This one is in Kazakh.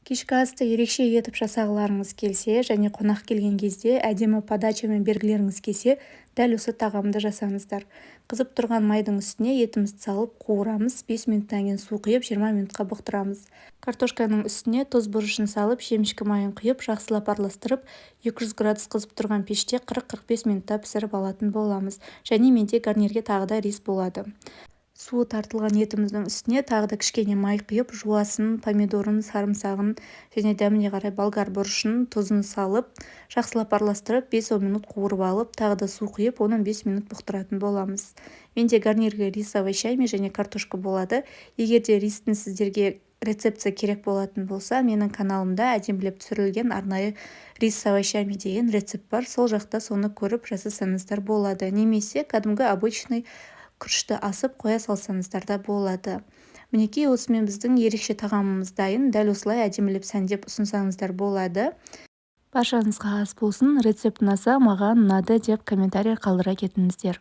Кешкі асты ерекше етіп жасағыларыңыз келсе және қонақ келген кезде әдемі подачамен бергілеріңіз келсе, дәл осы тағамды жасаңыздар. Қызып тұрған майдың үстіне етімізді салып қуырамыз, 5 минуттан кейін су құйып 20 минутқа бұқтырамыз. Картошканың үстіне тұз бұрышын салып, жемішкі майын құйып, жақсылап араластырып, 200 градус қызып тұрған пеште 40-45 минутта пісіріп алатын боламыз. Және менде гарнирге тағы да рис болады. Суы тартылған етіміздің үстіне тағы да кішкене май құйып, жуасын, помидорын, сарымсағын және дәміне қарай болгар бұрышын, тұзын салып, жақсылап араластырып, 5-10 минут қуырып алып, тағы да су құйып, оның 5 минут бұқтыратын боламыз. Менде гарнирге рис с овощами және картошка болады. Егер де ристің сіздерге рецепция керек болатын болса, менің каналымда әдемілеп түсірілген арнайы рис с овощами деген рецепт бар. Сол жақта соны көріп жасасаңыздар болады. Немесе кәдімгі обычный күрішті асып қоя салсаңыздар да болады. Мінекей осымен біздің ерекше тағамымыз дайын. Дәл осылай әдемілеп сәндеп ұсынсаңыздар болады. Баршаңызға ас болсын. Рецепт ұнаса, маған ұнады деп комментарий қалдыра кетіңіздер.